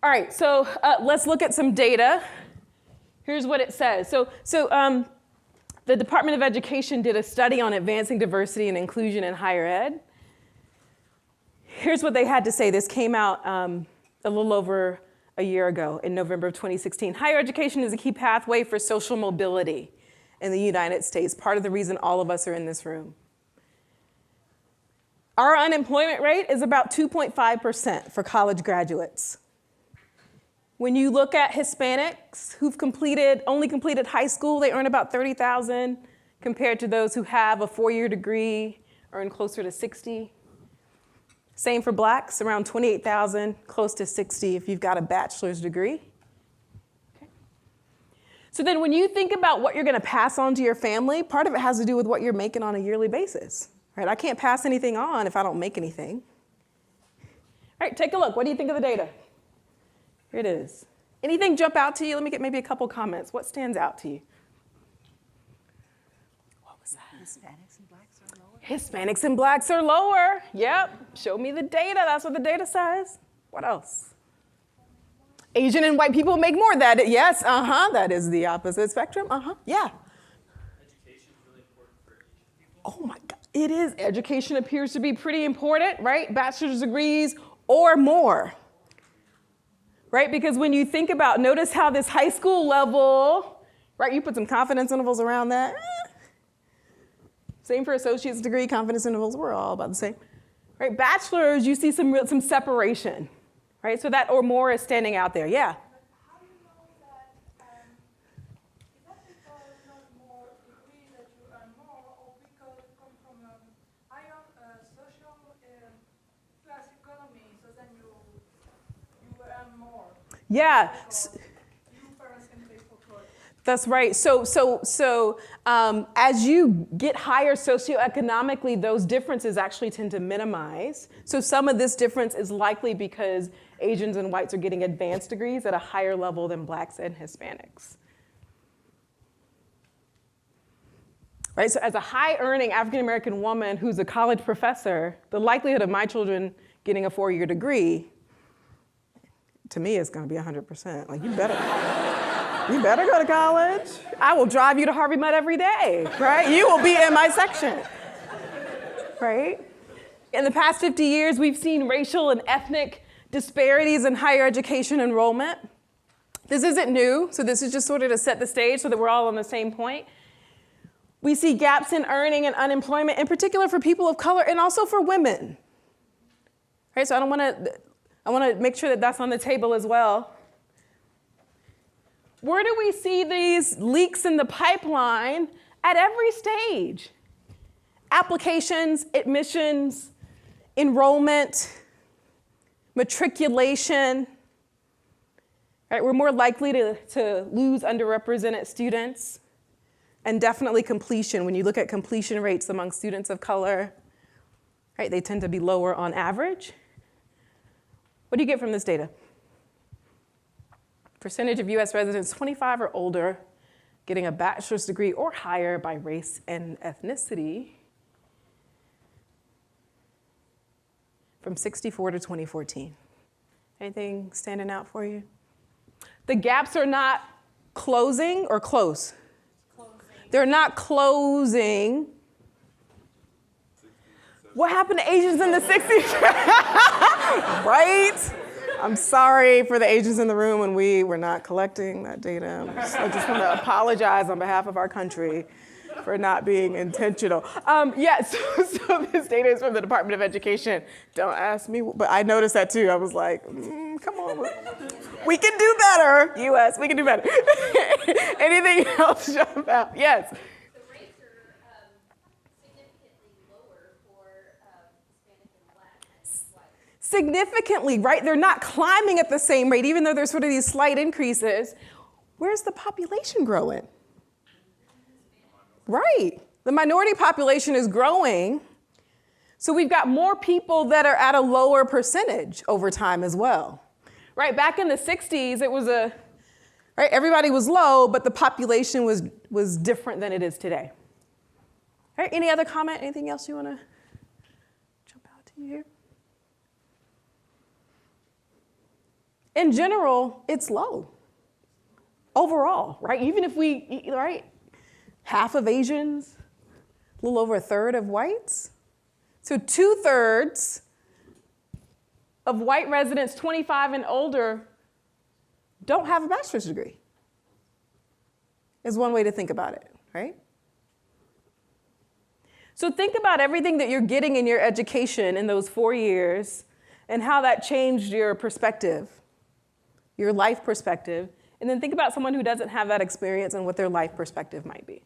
All right, so let's look at some data. Here's what it says. The Department of Education did a study on advancing diversity and inclusion in higher ed. Here's what they had to say. This came out a little over a year ago in November of 2016. Higher education is a key pathway for social mobility in the United States, part of the reason all of us are in this room. Our unemployment rate is about 2.5% for college graduates. When you look at Hispanics who've only completed high school, they earn about $30,000 compared to those who have a 4-year degree, earn closer to 60. Same for blacks, around 28,000, close to 60 if you've got a bachelor's degree. Okay. So then when you think about what you're gonna pass on to your family, part of it has to do with what you're making on a yearly basis, right? I can't pass anything on if I don't make anything. All right, take a look. What do you think of the data? Here it is. Anything jump out to you? Let me get maybe a couple comments. What stands out to you? What was that? Hispanics and blacks are lower. Hispanics and blacks are lower. Yep. Show me the data. That's what the data says. What else? Asian and white people make more. Yes, that is the opposite spectrum. Yeah. Education is really important for Asian people. Oh my God, it is. Education appears to be pretty important, right? Bachelor's degrees or more. Right, because when you think about, notice how this high school level, right, you put some confidence intervals around that. Same for associate's degree, confidence intervals, we're all about the same. Right, bachelor's, you see some separation, right? So that or more is standing out there, yeah. But how do you know that, is that because not more degrees that you earn more, or because you come from a higher social class economy, so then you earn more? Yeah. Parents can pay for college. That's right. So as you get higher socioeconomically, those differences actually tend to minimize. So some of this difference is likely because Asians and whites are getting advanced degrees at a higher level than blacks and Hispanics. Right, so as a high-earning African-American woman who's a college professor, the likelihood of my children getting a 4-year degree, to me, it's gonna be 100%. Like, you better go to college. I will drive you to Harvey Mudd every day, right? You will be in my section, right? In the past 50 years, we've seen racial and ethnic disparities in higher education enrollment. This isn't new, so this is just sort of to set the stage so that we're all on the same point. We see gaps in earning and unemployment, in particular for people of color and also for women, right? So I want to make sure that that's on the table as well. Where do we see these leaks in the pipeline? At every stage. Applications, admissions, enrollment, matriculation. Right? We're more likely to lose underrepresented students, and definitely completion. When you look at completion rates among students of color, right, they tend to be lower on average. What do you get from this data? Percentage of US residents 25 or older getting a bachelor's degree or higher by race and ethnicity from 64 to 2014. Anything standing out for you? The gaps are not closing or close? Closing. They're not closing. What happened to Asians in the 60s? Right? I'm sorry for the Asians in the room when we were not collecting that data. I just want to apologize on behalf of our country for not being intentional. So this data is from the Department of Education. Don't ask me, but I noticed that too. I was like, come on. We can do better, US, we can do better. Anything else jump out? Yes. Significantly, right? They're not climbing at the same rate, even though there's sort of these slight increases. Where's the population growing? Right. The minority population is growing. So we've got more people that are at a lower percentage over time as well. Right? Back in the 60s, it was right? Everybody was low, but the population was different than it is today. All right, any other comment? Anything else you want to jump out to you here? in general, it's low. Overall, right? Even if right? Half of Asians, a little over a third of whites. So 2/3 of white residents 25 and older don't have a bachelor's degree. Is one way to think about it, right? So think about everything that you're getting in your education in those 4 years and how that changed your perspective, your life perspective. And then think about someone who doesn't have that experience and what their life perspective might be.